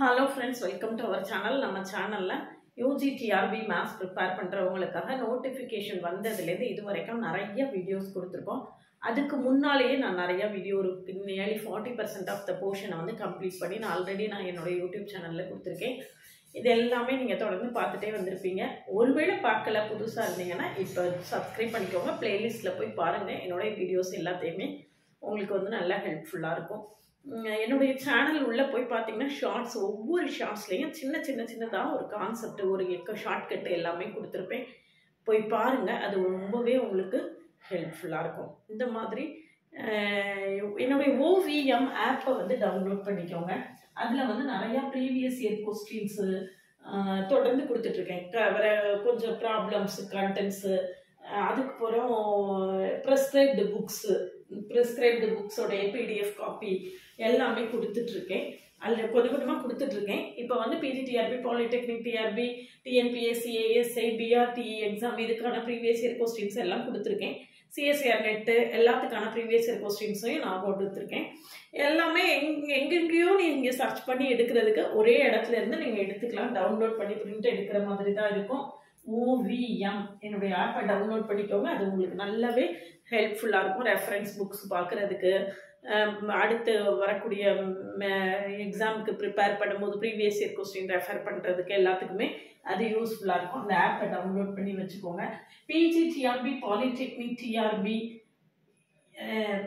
Hello friends, welcome to our channel. நம்ம சேனல்ல UGTRB maths prepare பண்றவங்களுக்காக notification வந்ததிலிருந்து இதுவரைக்கும் நிறைய வீடியோஸ் கொடுத்திருக்கோம். அதுக்கு முன்னாலேயே நான் நிறைய video nearly 40% of the portion வந்து கம்ப்ளீட் பண்ணி நான் ஆல்ரெடி என்னோட YouTube சேனல்ல கொடுத்திருக்கேன். இது எல்லாமே நீங்க தொடர்ந்து பார்த்துட்டே வந்திருப்பீங்க. ஒருவேளை பார்க்கல புதுசா இருந்தீங்கன்னா இப்போ Subscribe பண்ணிக்கோங்க. பிளேலிஸ்ட்ல போய் பாருங்க. என்னோட வீடியோஸ் எல்லாத்தையுமே உங்களுக்கு வந்து நல்லா ஹெல்ப்ஃபுல்லா இருக்கும். என்னுடைய சேனல் உள்ள போய் பார்த்தீங்கன்னா ஷார்ட்ஸ் ஒவ்வொரு ஷார்ட்ஸ்லையும் சின்னதாக ஒரு கான்செப்ட் ஒரு ஷார்ட்கட் எல்லாமே கொடுத்துருப்பேன். போய் பாருங்க, அது ரொம்பவே உங்களுக்கு ஹெல்ப்ஃபுல்லாக இருக்கும். இந்த மாதிரி என்னுடைய OVM ஆப்பை வந்து டவுன்லோட் பண்ணிக்கோங்க. அதில் வந்து நிறையா ப்ரீவியஸ் இயர் கொஸ்டின்ஸு தொடர்ந்து கொடுத்துட்ருக்கேன். கொஞ்சம் ப்ராப்ளம்ஸ் கண்டென்ட்ஸு, அதுக்கப்புறம் ப்ரெஸ்கிரைப்டு புக்ஸோடைய PDF காப்பி எல்லாமே கொடுத்துட்ருக்கேன். அதில் கொஞ்சமாக கொடுத்துட்ருக்கேன். இப்போ வந்து PGTRB, polytechnic TRP, TNPSC, ASI, BRTE exam இதுக்கான ப்ரீவியஸ் இயர் கொஸ்டின்ஸ் எல்லாம் கொடுத்துருக்கேன். CSIR நெட்டு எல்லாத்துக்கான ப்ரீவியஸ் இயர் கொஸ்டின்ஸையும் நான் கொடுத்துருக்கேன். எல்லாமே எங்கெங்கேயோ நீங்கள் சர்ச் பண்ணி எடுக்கிறதுக்கு ஒரே இடத்துல இருந்து நீங்கள் எடுத்துக்கலாம். டவுன்லோட் பண்ணி பிரிண்ட் எடுக்கிற மாதிரி தான் இருக்கும். OVM என்னுடைய ஆப்பை டவுன்லோட் பண்ணிக்கோங்க. அது உங்களுக்கு நல்லாவே ஹெல்ப்ஃபுல்லாக இருக்கும். ரெஃபரன்ஸ் புக்ஸ் பார்க்குறதுக்கு, அடுத்து வரக்கூடிய எக்ஸாமுக்கு ப்ரிப்பேர் பண்ணும்போது ப்ரீவியஸ் இயர் கொஸ்டின் ரெஃபர் பண்ணுறதுக்கு எல்லாத்துக்குமே அது யூஸ்ஃபுல்லாக இருக்கும். அந்த ஆப்பை டவுன்லோட் பண்ணி வச்சுக்கோங்க. PGTRB, polytechnic TRP,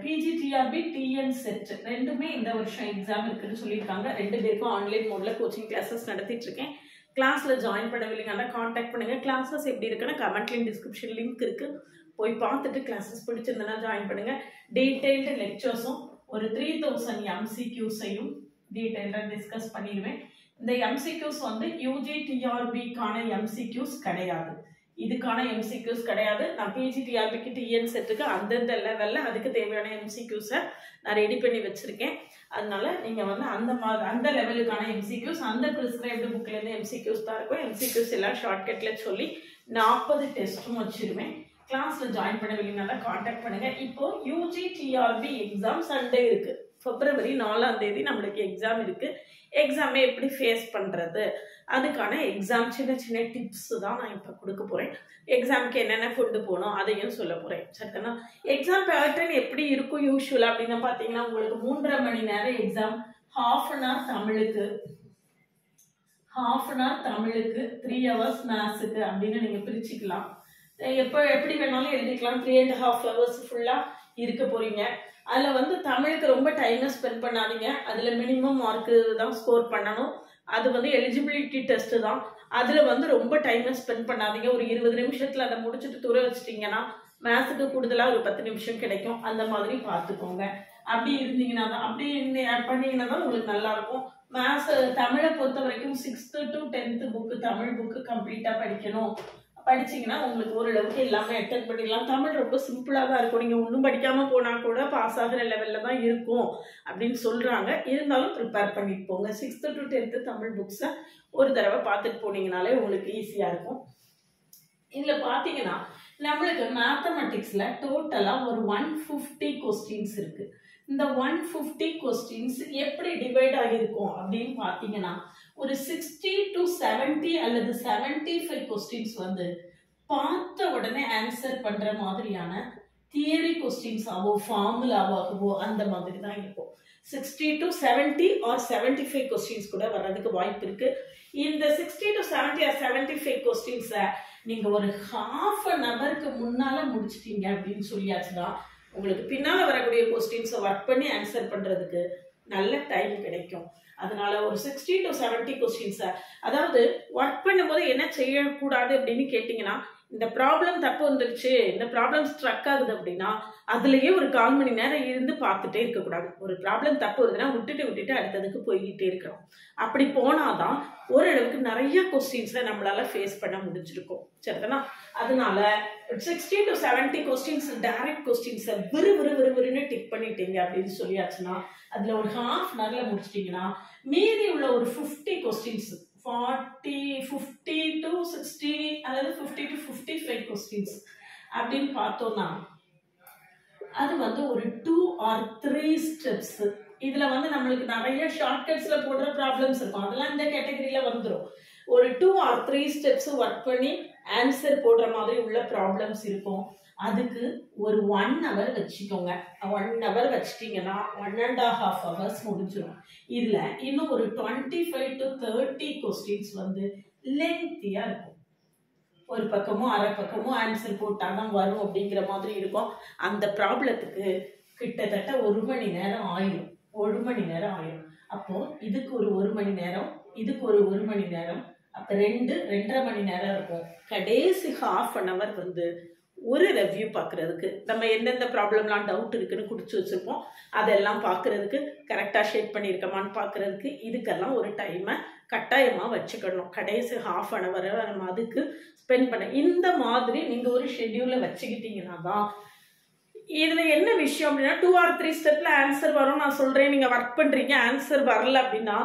PGTRB, TN set ரெண்டுமே இந்த வருஷம் எக்ஸாம் இருக்குன்னு சொல்லியிருக்காங்க. 2 பேருக்கும் ஆன்லைன் மோடில் கோச்சிங் கிளாஸஸ் நடத்திட்டு இருக்கேன். கிளாஸில் ஜாயின் பண்ணவில்லைங்கன்னா காண்டாக்ட் பண்ணுங்கள். கிளாஸஸ் எப்படி இருக்குன்னா கமெண்ட்லேயும் டிஸ்கிரிப்ஷன் லிங்க் இருக்குது. போய் பார்த்துட்டு கிளாஸஸ் பிடிச்சிருந்தனா ஜாயின் பண்ணுங்கள். டீட்டெயில்டு லெக்சர்ஸும் ஒரு 3000 MCQஸையும் டீட்டெயில்டாக டிஸ்கஸ் பண்ணிடுவேன். இந்த MCQஸ் வந்து UGTRBக்கான MCQஸ் கிடையாது, இதுக்கான MCQஸ் கிடையாது. நான் PGTRBக்கு TN செட்டுக்கு அந்தந்த லெவலில் அதுக்கு தேவையான MCQஸை நான் ரெடி பண்ணி வச்சுருக்கேன். அதனால நீங்கள் வந்து அந்த லெவலுக்கான MCQஸ் அந்த ப்ரிஸ்கிரைப்டு புக்லேருந்து MCQஸ் தான் இருக்கும். MCQஸ் எல்லாம் ஷார்ட்கட்டில் சொல்லி 40 டெஸ்ட்டும் வச்சுருவேன். கிளாஸில் ஜாயின் பண்ணவில்லைனால காண்டாக்ட் பண்ணுங்கள். இப்போ UGTRB எக்ஸாம் சண்டே இருக்குது. February 4 நம்மளுக்கு எக்ஸாம் இருக்குது. எக்ஸாமை எப்படி ஃபேஸ் பண்ணுறது, அதுக்கான எக்ஸாம் சின்ன டிப்ஸ் தான் நான் இப்போ கொடுக்க போகிறேன். எக்ஸாமுக்கு என்னென்ன கொண்டு போகணும் அதையும் சொல்ல போகிறேன். சரிங்களா? எக்ஸாம் பேட்டர்ன் எப்படி இருக்கும் யூஸ்வலாக அப்படின்னு பார்த்தீங்கன்னா, உங்களுக்கு 3.5 மணி நேரம் எக்ஸாம், half an hour தமிழுக்கு, 3 hours மேத்ஸுக்கு அப்படின்னு நீங்கள் பிரிச்சுக்கலாம். எப்படி வேணாலும் எழுதிக்கலாம். 3.5 hours ஃபுல்லாக இருக்க போகிறீங்க. அதில் வந்து தமிழுக்கு ரொம்ப டைமை ஸ்பெண்ட் பண்ணாதீங்க. அதில் மினிமம் மார்க்கு தான் ஸ்கோர் பண்ணணும். அது வந்து எலிஜிபிலிட்டி டெஸ்ட்டு தான். அதில் வந்து ரொம்ப டைமை ஸ்பெண்ட் பண்ணாதீங்க. ஒரு 20 நிமிஷத்தில் அதை முடிச்சுட்டு தூர வச்சிட்டிங்கன்னா மேத்ஸுக்கு கூடுதலாக ஒரு 10 நிமிஷம் கிடைக்கும். அந்த மாதிரி பார்த்துக்கோங்க. அப்படி இருந்தீங்கன்னா தான், அப்படி பண்ணிங்கன்னா தான் உங்களுக்கு நல்லாயிருக்கும். மேத்ஸ் தமிழை பொறுத்த வரைக்கும் 6th to 10th book Tamil book கம்ப்ளீட்டாக படிக்கணும். படிச்சிங்கன்னா உங்களுக்கு ஓரளவுக்கு எல்லாமே அட்டெண்ட் பண்ணிடலாம். தமிழ் ரொம்ப சிம்பிளாக தான் இருக்கும். நீங்கள் ஒன்றும் படிக்காமல் போனால் கூட பாஸ் ஆகிற லெவலில் தான் இருக்கும் அப்படின்னு சொல்கிறாங்க. இருந்தாலும் ப்ரிப்பேர் பண்ணிட்டு போங்க. 6th to 10th தமிழ் புக்ஸை ஒரு தடவை பார்த்துட்டு போனீங்கனாலே உங்களுக்கு ஈஸியாக இருக்கும். இதில் பார்த்தீங்கன்னா நம்மளுக்கு மேத்தமெட்டிக்ஸில் டோட்டலாக ஒரு 150 கொஸ்டின்ஸ் இருக்குது. இந்த 150 கொஸ்டின்ஸ் எப்படி டிவைட் ஆகியிருக்கும் அப்படின்னு பார்த்தீங்கன்னா, ஒரு 60 to 70 அல்லது 75 கொஸ்டின்ஸ் வந்து பார்த்த உடனே ஆன்சர் பண்ணுற மாதிரியான தியரி கொஸ்டின்ஸாவோ ஃபார்முலாவாகவோ அந்த மாதிரி தான் இருக்கும். 60 to 70 or 75 கொஸ்டின்ஸ் கூட வர்றதுக்கு வாய்ப்பு இருக்கு. இந்த 60 to 70 or 75 கொஸ்டின்ஸை நீங்கள் ஒரு half an hourக்கு முன்னால் முடிச்சிட்டீங்க அப்படின்னு சொல்லியாச்சுன்னா உங்களுக்கு பின்னால் வரக்கூடிய கொஸ்டின்ஸை ஒர்க் பண்ணி ஆன்சர் பண்ணுறதுக்கு நல்ல டைம் கிடைக்கும். அதனால ஒரு 60 to 70 கொஸ்டின்ஸை, அதாவது ஒர்க் பண்ணும்போது என்ன செய்யக்கூடாது அப்படின்னு கேட்டிங்கன்னா, இந்த ப்ராப்ளம் தப்பு வந்துருச்சு, இந்த ப்ராப்ளம் ஸ்ட்ரக் ஆகுது அப்படின்னா அதுலேயே ஒரு 1/4 மணி நேரம் இருந்து பார்த்துட்டே இருக்கக்கூடாது. ஒரு ப்ராப்ளம் தப்பு வருதுன்னா விட்டுட்டு அடுத்ததுக்கு போய்கிட்டே இருக்கணும். அப்படி போனாதான் ஓரளவுக்கு நிறைய கொஸ்டின்ஸை நம்மளால ஃபேஸ் பண்ண முடிஞ்சிருக்கும். சரிதானா? அதனால 60 to 70 கொஸ்டின்ஸ் டைரக்ட் கொஸ்டின்ஸை விறுவிறுன்னு டிக் பண்ணிட்டீங்க அப்படின்னு சொல்லியாச்சுன்னா அதில் ஒரு half an hourல முடிச்சிட்டிங்கன்னா மீதி உள்ள ஒரு 50 கொஸ்டின்ஸ் 50 to 60 அல்லது 50 to 55 கொஸ்டின்ஸ் அப்படின்னு பார்த்தோம்னா அது வந்து ஒரு 2 or 3 ஸ்டெப்ஸ் இதுல வந்து நம்மளுக்கு நிறைய ஷார்ட்கட்ஸ்ல போடுற ப்ராப்ளம்ஸ் இருக்கும், அதெல்லாம் இந்த கேட்டகரியில வந்துடும். ஒரு 2 or 3 ஸ்டெப்ஸ் ஒர்க் பண்ணி ஆன்சர் போடுற மாதிரி உள்ள ப்ராப்ளம்ஸ் இருக்கும். அதுக்கு ஒரு 1 hour வச்சுக்கோங்க. 1 hour வச்சிட்டீங்கன்னா 1.5 hours முடிஞ்சிடும். இதுல இன்னும் ஒரு 25 to 30 கொஸ்டின்ஸ் வந்து லென்த்தியா இருக்கும். ஒரு பக்கமும் அரை பக்கமும் ஆன்சர் போட்டாதான் வரும் அப்படிங்கிற மாதிரி இருக்கும். அந்த ப்ராப்ளத்துக்கு கிட்டத்தட்ட 1 மணி நேரம் ஆயிரும். 1 மணி நேரம் ஆயிரும். அப்போ இதுக்கு ஒரு 1 மணி நேரம், இதுக்கு ஒரு 1 மணி நேரம், அப்ப 2.5 மணி நேரம் இருக்கும். கடைசி ½ hour வந்து ஒரு ரெவ்யூ பார்க்கறதுக்கு, நம்ம எந்தெந்த ப்ராப்ளம்லாம் டவுட் இருக்குன்னு குடிச்சு வச்சிருப்போம் அதெல்லாம் பார்க்கறதுக்கு, கரெக்டா ஷேட் பண்ணியிருக்கமான்னு பார்க்கறதுக்கு, இதுக்கெல்லாம் ஒரு டைமை கட்டாயமா வச்சுக்கணும். கடைசி ½ hour நம்ம அதுக்கு ஸ்பெண்ட் பண்ண. இந்த மாதிரி நீங்க ஒரு ஷெட்யூலை வச்சுக்கிட்டீங்கன்னா தான். இதுல என்ன விஷயம் அப்படின்னா 2 or 3 ஸ்டெப்ல ஆன்சர் வரும் நான் சொல்றேன். நீங்க ஒர்க் பண்றீங்க, ஆன்சர் வரல அப்படின்னா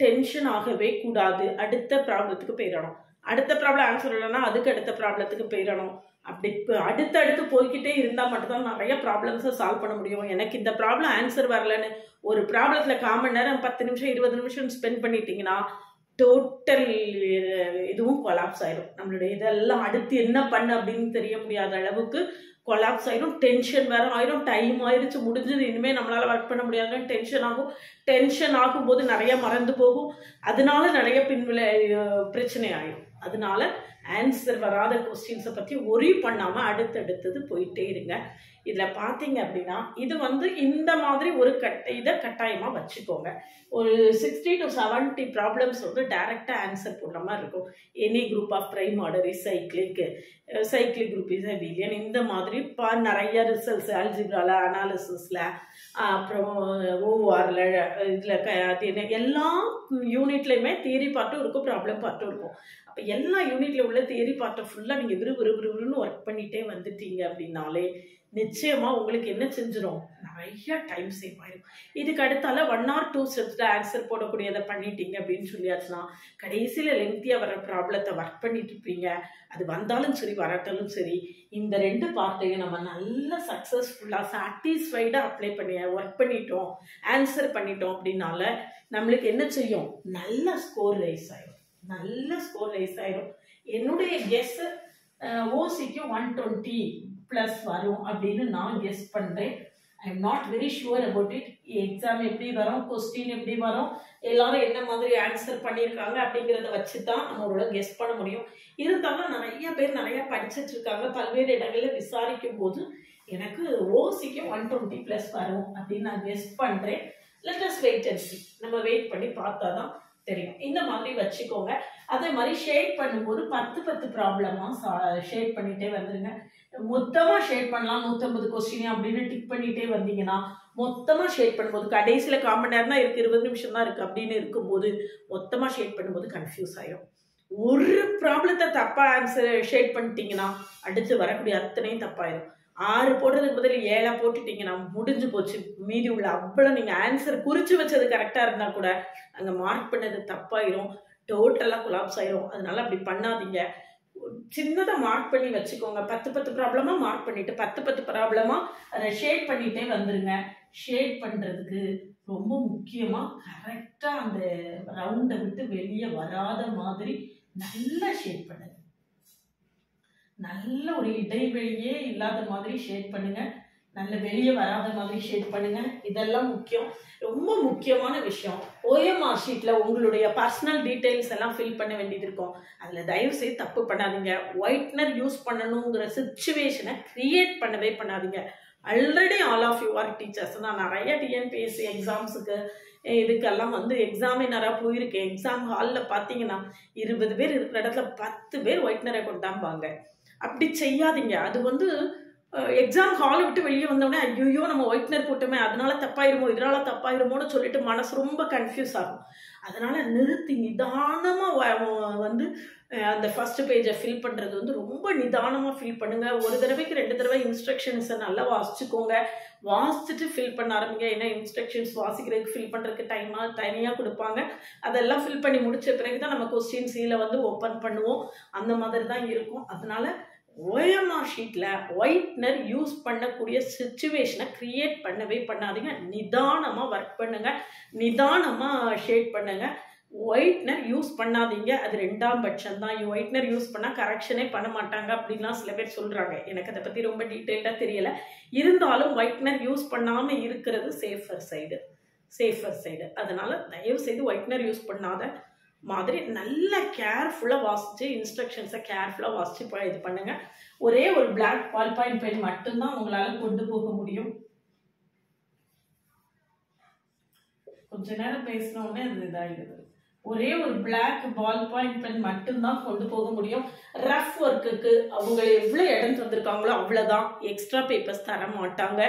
டென்ஷன் ஆகவே கூடாது. அடுத்த ப்ராப்ளத்துக்கு போயிடணும். அடுத்த ப்ராப்ளம் ஆன்சர் இல்லைன்னா அதுக்கு அடுத்த ப்ராப்ளத்துக்கு போயிடணும். அப்படி அடுத்தடுத்து போய்கிட்டே இருந்தால் மட்டும்தான் நிறைய ப்ராப்ளம்ஸை சால்வ் பண்ண முடியும். எனக்கு இந்த ப்ராப்ளம் ஆன்சர் வரலன்னு ஒரு ப்ராப்ளத்தில் 1/4 மணி நேரம் 10 நிமிஷம் 20 நிமிஷம் ஸ்பெண்ட் பண்ணிட்டீங்கன்னா டோட்டல் இதுவும் கொலாப்ஸ் ஆயிடும். நம்மளுடைய இதெல்லாம் அடுத்து என்ன பண்ண அப்படின்னு தெரிய முடியாத அளவுக்கு கொலாப்ஸ் ஆயிடும். டென்ஷன் வேற ஆயிடும். டைம் ஆயிடுச்சு, முடிஞ்சது, இனிமேல் நம்மளால ஒர்க் பண்ண முடியாதுன்னு டென்ஷன் ஆகும். டென்ஷன் ஆகும்போது நிறைய மறந்து போகும். அதனால நிறைய பிரச்சனை ஆயிடும். அதனால ஆன்சர் வராத கொஸ்டின்ஸை பற்றி ஒரி பண்ணாமல் அடுத்தடுத்தது போயிட்டே இருங்க. இதில் பார்த்தீங்க அப்படின்னா இது வந்து இந்த மாதிரி ஒரு இதை கட்டாயமாக வச்சுக்கோங்க. ஒரு 60 to 70 ப்ராப்ளம்ஸ் வந்து டைரெக்டாக ஆன்சர் போடுற மாதிரி இருக்கும். Any group of prime order is cyclic group is abelian, இந்த மாதிரி நிறைய ரிசல்ட்ஸ் அல்ஜிப்ரால, அனாலிசிஸில், அப்புறம் ஓஆரில், இதில் எல்லா யூனிட்லையுமே தியரி பார்ட்டும் இருக்கும், ப்ராப்ளம் பார்ட்டும் இருக்கும். அப்போ எல்லா யூனிட்ல உள்ள தியரி பார்ட்டை ஃபுல்லாக நீங்கள் விறுவிறுன்னு ஒர்க் பண்ணிகிட்டே வந்துட்டீங்க அப்படின்னாலே நிச்சயமா உங்களுக்கு என்ன செஞ்சிடும், நிறைய டைம் சேவ் ஆயிடும். இதுக்கு அடுத்தால 1 or 2 ஸ்டெப்ஸ்ல ஆன்சர் போடக்கூடியதை பண்ணிட்டீங்க அப்படின்னு சொல்லியாச்சுன்னா கடைசியில் லெங்க்தியாக வர ப்ராப்ளத்தை ஒர்க் பண்ணிட்டு இருப்பீங்க. அது வந்தாலும் சரி வரட்டாலும் சரி, இந்த 2 பார்ட்டையும் நம்ம நல்ல சக்ஸஸ்ஃபுல்லாக சாட்டிஸ்ஃபைடாக அப்ளை பண்ணி ஒர்க் பண்ணிட்டோம், ஆன்சர் பண்ணிட்டோம் அப்படின்னால நம்மளுக்கு என்ன செய்யும், நல்ல ஸ்கோர் ரைஸ் ஆயிடும். என்னுடைய கெஸ் ஓசிக்கு 120 ப்ளஸ் வரும் அப்படின்னு நான் கெஸ் பண்ணுறேன். I am not very sure about it. Exam எப்படி வரும், கொஸ்டின் எப்படி வரும், எல்லாரும் என்ன மாதிரி ஆன்சர் பண்ணியிருக்காங்க அப்படிங்கிறத வச்சு தான் நம்மளோட கெஸ் பண்ண முடியும். இருந்தாலும் நிறைய பேர் நிறைய படிச்சுட்டு இருக்காங்க. பல்வேறு இடங்களில் விசாரிக்கும் போது எனக்கு ஓசிக்கு 120 ப்ளஸ் வரும் அப்படின்னு நான் கெஸ் பண்ணுறேன். Let us wait and see. நம்ம வெயிட் பண்ணி பார்த்தா தான் தெரியும். இந்த மாதிரி வச்சுக்கோங்க. அதே மாதிரி ஷேட் பண்ணும்போது 10 ப்ராப்ளமாக ஷேட் பண்ணிகிட்டே வந்துடுங்க. மொத்தமாக ஷேட் பண்ணலாம் 150 கொஸ்டின் அப்படின்னு டிக் பண்ணிகிட்டே வந்தீங்கன்னா மொத்தமாக ஷேட் பண்ணும்போது கடைசியில் 1/4 மணி நேரம் தான் இருக்குது, 20 நிமிஷம் தான் இருக்குது அப்படின்னு இருக்கும்போது மொத்தமாக ஷேட் பண்ணும்போது கன்ஃபியூஸ் ஆயிடும். ஒரு ப்ராப்ளத்தை தப்பாக ஆன்சர் ஷேட் பண்ணிட்டீங்கன்னா அடுத்து வரக்கூடிய அத்தனையும் தப்பாயிடும். 6 போடுறதுக்கு பதில் 7 போட்டுட்டீங்கன்னா முடிஞ்சு போச்சு. மீதி உள்ள அவ்வளோ நீங்கள் ஆன்சர் குறித்து வச்சது கரெக்டாக இருந்தால் கூட அங்கே மார்க் பண்ணது தப்பாயிரும், டோட்டலாக கொலாப்ஸ் ஆயிரும். அதனால அப்படி பண்ணாதீங்க. சின்னதாக மார்க் பண்ணி வச்சுக்கோங்க. 10 ப்ராப்ளமாக மார்க் பண்ணிட்டு 10 ப்ராப்ளமாக அதை ஷேட் பண்ணிகிட்டே வந்துடுங்க. ஷேட் பண்ணுறதுக்கு ரொம்ப முக்கியமாக கரெக்டாக அந்த ரவுண்டை விட்டு வெளியே வராத மாதிரி நல்லா ஷேட் பண்ணுங்க. நல்ல ஒரு இடைவெளியே இல்லாத மாதிரி ஷேட் பண்ணுங்க. நல்ல வெளியே வராத மாதிரி ஷேட் பண்ணுங்க. இதெல்லாம் முக்கியம். ரொம்ப முக்கியமான விஷயம், OMR ஷீட்டில் உங்களுடைய பர்சனல் டீட்டெயில்ஸ் எல்லாம் ஃபில் பண்ண வேண்டியது இருக்கும். அதில் தயவு செய்து தப்பு பண்ணாதீங்க. ஒயிட்னர் யூஸ் பண்ணணுங்கிற சிச்சுவேஷனை கிரியேட் பண்ணவே பண்ணாதீங்க. Already all of you are teachers. நான் நிறைய TNPSC எக்ஸாம்ஸுக்கு இதுக்கெல்லாம் வந்து எக்ஸாமினராக போயிருக்கேன். எக்ஸாம் ஹாலில் பார்த்தீங்கன்னா 20 பேர் இருக்கிற இடத்துல 10 பேர் ஒயிட்னரை கொண்டாம்பாங்க. அப்படி செய்யாதீங்க. அது வந்து எக்ஸாம் ஹாலை விட்டு வெளியே வந்தோடனே ஐயோ நம்ம ஒயிட்னர் போட்டோமே அதனால தப்பாயிருமோ இதனால தப்பாயிருமோன்னு சொல்லிட்டு மனசு ரொம்ப கன்ஃபியூஸ் ஆகும். அதனால நிறுத்தி நிதானமாக வந்து அந்த ஃபர்ஸ்ட் பேஜை ஃபில் பண்ணுறது வந்து ரொம்ப நிதானமாக ஃபில் பண்ணுங்க. ஒரு தடவைக்கு 2 தடவை இன்ஸ்ட்ரக்ஷன்ஸை நல்லா வாசிச்சுக்கோங்க. வாசிச்சுட்டு ஃபில் பண்ண ஆரம்பிங்க. ஏன்னா இன்ஸ்ட்ரக்ஷன்ஸ் வாசிக்கிறதுக்கு ஃபில் பண்ணுறதுக்கு தனியாக கொடுப்பாங்க. அதெல்லாம் ஃபில் பண்ணி முடிச்ச பிறகு தான் நம்ம கொஸ்டின் சீல வந்து ஓப்பன் பண்ணுவோம். அந்த மாதிரி தான் இருக்கும். அதனால ஓஎம்ஆர் ஷீட்டில் ஒயிட்னர் யூஸ் பண்ணக்கூடிய சுச்சுவேஷனை க்ரியேட் பண்ணவே பண்ணாதீங்க. நிதானமாக ஒர்க் பண்ணுங்கள், நிதானமாக ஷேட் பண்ணுங்கள். ஒயிட்னர் யூஸ் பண்ணாதீங்க, அது 2ஆம் பட்சம் தான். ஒயிட்னர் யூஸ் பண்ணால் கரெக்ஷனே பண்ண மாட்டாங்க அப்படின்லாம் சில பேர் சொல்கிறாங்க. எனக்கு அதை பற்றி ரொம்ப டீட்டெயில்டாக தெரியலை. இருந்தாலும் ஒயிட்னர் யூஸ் பண்ணாமல் இருக்கிறது சேஃபர் சைடு. அதனால் தயவுசெய்து ஒயிட்னர் யூஸ் பண்ணாத மாதிரி நல்லா கேர்ஃபுல்லாக வாசித்து இன்ஸ்ட்ரக்ஷன்ஸை கேர்ஃபுல்லாக வாசித்து இது பண்ணுங்கள். ஒரே ஒரு பிளாக் பால் பாயிண்ட் பென் மட்டும்தான் உங்களால் கொண்டு போக முடியும். கொஞ்ச நேரம் பேசினோடனே அது இதாகிடுது. ஒரே ஒரு பிளாக் பால் பாயிண்ட் பென் மட்டும்தான் கொண்டு போக முடியும். ரஃப் ஒர்க்குக்கு அவங்க எவ்வளோ இடம் தந்திருக்காங்களோ அவ்வளோதான், எக்ஸ்ட்ரா பேப்பர்ஸ் தர மாட்டாங்க.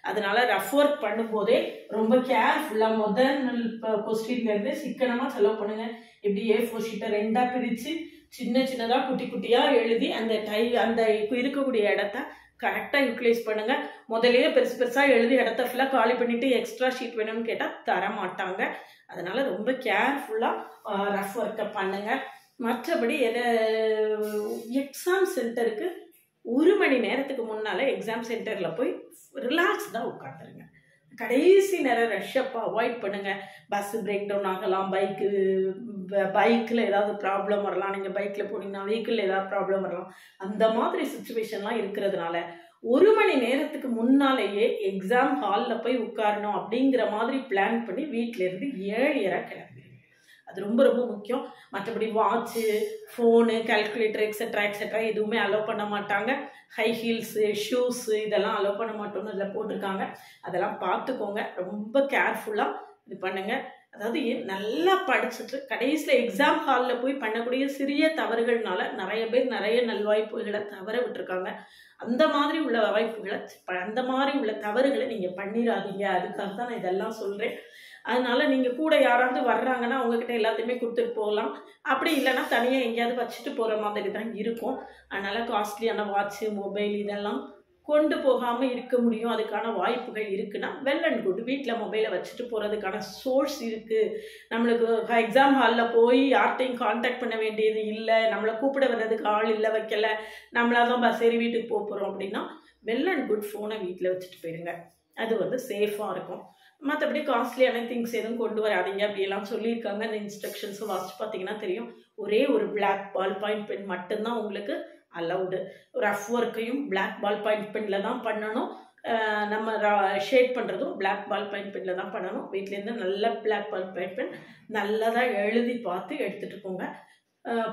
அதனால ரஃப் ஒர்க் பண்ணும்போதே ரொம்ப கேர்ஃபுல்லாக முதல் கொஸ்டின்லேருந்து சிக்கனமாக செலவு பண்ணுங்க. இப்படி A4 ஷீட்டை 2ஆக பிரித்து சின்னதாக குட்டி குட்டியாக எழுதி அந்த இருக்கக்கூடிய இடத்த கரெக்டாக யூட்டிலைஸ் பண்ணுங்க. முதலே பெருசாக எழுதி இடத்த ஃபுல்லாக காலி பண்ணிட்டு எக்ஸ்ட்ரா ஷீட் வேணும்னு கேட்டால் தர மாட்டாங்க. அதனால ரொம்ப கேர்ஃபுல்லாக ரஃப் ஒர்க்கை பண்ணுங்க. மற்றபடி எக்ஸாம் சென்டருக்கு 1 மணி நேரத்துக்கு முன்னால் எக்ஸாம் சென்டரில் போய் ரிலாக்ஸ்டாக உட்காந்துருங்க. கடைசி நேரம் ரஷ்ஷப்பை அவாய்ட் பண்ணுங்க. பஸ் பிரேக் டவுன் ஆகலாம், பைக்கில் ஏதாவது ப்ராப்ளம் வரலாம், நீங்கள் பைக்கில் போனீங்கன்னா வெஹிக்கிளில் ஏதாவது ப்ராப்ளம் வரலாம். அந்த மாதிரி சுச்சுவேஷன்லாம் இருக்கிறதுனால 1 மணி நேரத்துக்கு முன்னாலேயே எக்ஸாம் ஹாலில் போய் உட்காரணும் அப்படிங்கிற மாதிரி பிளான் பண்ணி வீட்டிலேருந்து 7:30 கிளம்பிடுங்க. அது ரொம்ப ரொம்ப முக்கியம். மற்றபடி வாட்சு, ஃபோனு, கால்குலேட்டர் எக்ஸெட்ரா எதுவுமே அலோவ் பண்ண மாட்டாங்க. ஹை ஹீல்ஸு, ஷூஸு இதெல்லாம் அலோவ் பண்ண மாட்டோம்னு இதில் போட்டிருக்காங்க. அதெல்லாம் பார்த்துக்கோங்க. ரொம்ப கேர்ஃபுல்லாக இது பண்ணுங்கள். அதாவது நல்லா படிச்சுட்டு கடைசியில் எக்ஸாம் ஹாலில் போய் பண்ணக்கூடிய சிறிய தவறுகள்னால நிறைய பேர் நிறைய நல்வாய்ப்புகளை தவற விட்டுருக்காங்க. அந்த மாதிரி உள்ள தவறுகளை நீங்கள் பண்ணிடாதீங்க. அதுக்காக தான் நான் இதெல்லாம் சொல்கிறேன். அதனால நீங்கள் கூட யாராவது வர்றாங்கன்னா அவங்கக்கிட்ட எல்லாத்தையுமே கொடுத்துட்டு போகலாம். அப்படி இல்லைன்னா தனியாக எங்கேயாவது வச்சுட்டு போகிற மாதிரி தான் இருக்கும். அதனால் காஸ்ட்லியான வாட்சு, மொபைல் இதெல்லாம் கொண்டு போகாமல் இருக்க முடியும். அதுக்கான வாய்ப்புகள் இருக்குன்னா வெல் அண்ட் குட். வீட்டில் மொபைலை வச்சுட்டு போகிறதுக்கான சோர்ஸ் இருக்குது. நம்மளுக்கு எக்ஸாம் ஹாலில் போய் யார்கிட்டையும் கான்டாக்ட் பண்ண வேண்டியது இல்லை, நம்மளை கூப்பிட வர்றதுக்கு ஆள் இல்லை, வைக்கலை, நம்மளாக தான் பஸ் ஏறி வீட்டுக்கு போகிறோம் அப்படின்னா வெல் அண்ட் குட் ஃபோனை வீட்டில் வச்சுட்டு போயிடுங்க. அது சேஃபாக இருக்கும். மற்றபடி காஸ்ட்லியான திங்ஸ் எதுவும் கொண்டு வராதீங்க அப்படியெல்லாம் சொல்லியிருக்காங்க. அந்த இன்ஸ்ட்ரக்ஷன்ஸை வாசிச்சு பார்த்தீங்கன்னா தெரியும். ஒரே ஒரு பிளாக் பால் பாயிண்ட் பென் மட்டும்தான் உங்களுக்கு அலவுடு. ரஃப் ஒர்க்கையும் பிளாக் பால் பாயிண்ட் பெனில் தான் பண்ணணும். நம்ம ஷேட் பண்ணுறதும் பிளாக் பால் பாயிண்ட் பெனில் தான் பண்ணணும். வீட்டிலேருந்து நல்ல பிளாக் பால் பாயிண்ட் பென் நல்லதாக எழுதி பார்த்து எடுத்துகிட்டு போங்க.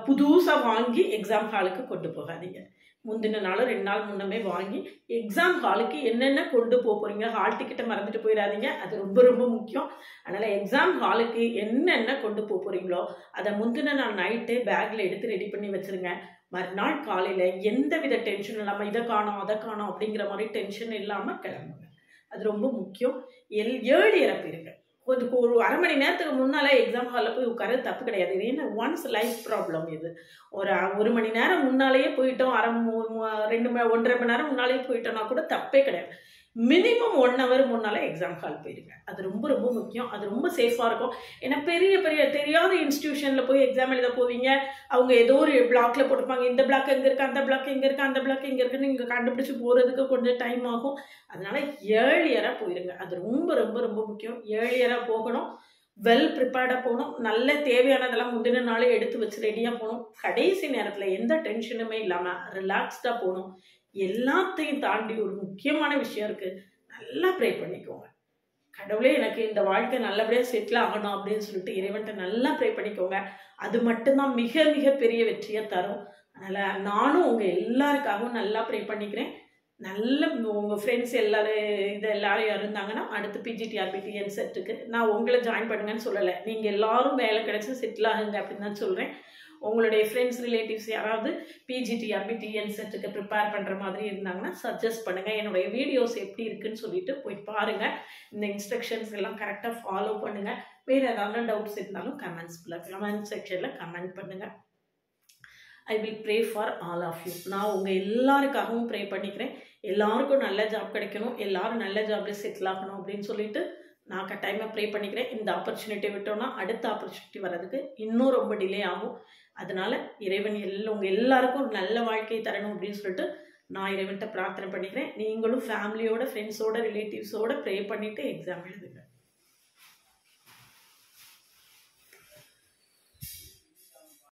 புதுசாக வாங்கி எக்ஸாம் ஹாலுக்கு கொண்டு போகாதீங்க. முந்தின நாள் 2 நாள் முன்னமே வாங்கி எக்ஸாம் ஹாலுக்கு என்னென்ன கொண்டு போகிறீங்க, ஹால் டிக்கெட்டை மறந்துட்டு போயிடாதீங்க. அது ரொம்ப ரொம்ப முக்கியம். அதனால் எக்ஸாம் ஹாலுக்கு என்னென்ன கொண்டு போகிறீங்களோ அதை முந்தின நாள் நைட்டு பேக்கில் எடுத்து ரெடி பண்ணி வச்சுருங்க. மறுநாள் காலையில் எந்த வித டென்ஷன் இல்லாமல் இதை காணோம் அதை காணோம் அப்படிங்கிற மாதிரி டென்ஷன் இல்லாமல் கிளம்புங்க. அது ரொம்ப முக்கியம். 7:30 போயிருங்க. ஒரு 1/2 மணி நேரத்துக்கு முன்னால் எக்ஸாம் ஹாலில் போய் உட்கார தப்பு கிடையாது. இது என்ன ஒன்ஸ் லைஃப் ப்ராப்ளம். இது ஒரு 1 மணி நேரம் முன்னாலேயே போயிட்டோம், 1.5 மணி நேரம் முன்னாலேயே போயிட்டோம்னா கூட தப்பே கிடையாது. மினிமம் 1 hour முன்னால் எக்ஸாம் ஹால் போயிருங்க. அது ரொம்ப ரொம்ப முக்கியம். அது ரொம்ப சேஃபாக இருக்கும். ஏன்னா பெரிய தெரியாத இன்ஸ்டிடியூஷனில் போய் எக்ஸாம் எழுத போவீங்க. அவங்க ஏதோ ஒரு பிளாக்ல போட்டிருப்பாங்க, இந்த பிளாக் எங்கே இருக்குது, அந்த பிளாக் எங்கே இருக்குது, அந்த பிளாக் எங்கே இருக்குன்னு நீங்கள் கண்டுபிடிச்சி போகிறதுக்கு கொஞ்சம் டைம் ஆகும். அதனால 7:30 போயிருங்க. அது ரொம்ப ரொம்ப ரொம்ப முக்கியம். 7:30 போகணும். வெல் ப்ரிப்பேர்டாக போகணும். நல்ல தேவையானதெல்லாம் முந்தின நாளே எடுத்து வச்சு ரெடியாக போகணும். கடைசி நேரத்தில் எந்த டென்ஷனுமே இல்லாமல் ரிலாக்ஸ்டாக போகணும். எல்லாத்தையும் தாண்டி ஒரு முக்கியமான விஷயம் இருக்குது. நல்லா ப்ரே பண்ணிக்கோங்க. கடவுளே எனக்கு இந்த வாழ்க்கை நல்லபடியாக செட்டில் ஆகணும் அப்படின்னு சொல்லிட்டு இறைவன்கிட்ட நல்லா ப்ரே பண்ணிக்கோங்க. அது மட்டும்தான் மிக மிக பெரிய வெற்றியை தரும். அதனால் நானும் உங்கள் எல்லாருக்காகவும் நல்லா ப்ரே பண்ணிக்கிறேன். நல்ல உங்கள் ஃப்ரெண்ட்ஸ் எல்லாரும் இருந்தாங்கன்னா அடுத்து PGTRB செட்டுக்கு நான் உங்களை ஜாயின் பண்ணுங்கன்னு சொல்லலை. நீங்கள் எல்லாரும் வேலை கிடைச்சி செட்டில் ஆகுங்க அப்படின்னு தான் சொல்கிறேன். உங்களுடைய ஃப்ரெண்ட்ஸ் ரிலேட்டிவ்ஸ் யாராவது PGTRB செட்டுக்கு ப்ரிப்பேர் பண்ணுற மாதிரி இருந்தாங்கன்னா சஜஸ்ட் பண்ணுங்கள். என்னுடைய வீடியோஸ் எப்படி இருக்குன்னு சொல்லிட்டு போய் பாருங்கள். இந்த இன்ஸ்ட்ரக்ஷன்ஸ் எல்லாம் கரெக்டாக ஃபாலோ பண்ணுங்கள். வேறு ஏதாவது டவுட்ஸ் இருந்தாலும் கமெண்ட் செக்ஷனில் கமெண்ட் பண்ணுங்கள். I will pray for all of you. நான் உங்கள் எல்லாருக்காகவும் ப்ரே பண்ணிக்கிறேன். எல்லாருக்கும் நல்ல ஜாப் கிடைக்கணும், எல்லாரும் நல்ல ஜாப்ல செட்டில் ஆகணும் அப்படின்னு சொல்லிட்டு நான் கட்டாயமாக ப்ரே பண்ணிக்கிறேன். இந்த ஆப்பர்ச்சுனிட்டி விட்டோன்னா அடுத்த ஆப்பர்ச்சுனிட்டி வர்றதுக்கு இன்னும் ரொம்ப டிலே ஆகும். அதனால இறைவன் உங்கள் எல்லாருக்கும் ஒரு நல்ல வாழ்க்கையை தரணும் அப்படின்னு சொல்லிட்டு நான் இறைவன்கிட்ட பிரார்த்தனை பண்ணிக்கிறேன். நீங்களும் ஃபேமிலியோட, ஃப்ரெண்ட்ஸோட, ரிலேட்டிவ்ஸோட ப்ரே பண்ணிவிட்டு எக்ஸாம் எழுதுங்க.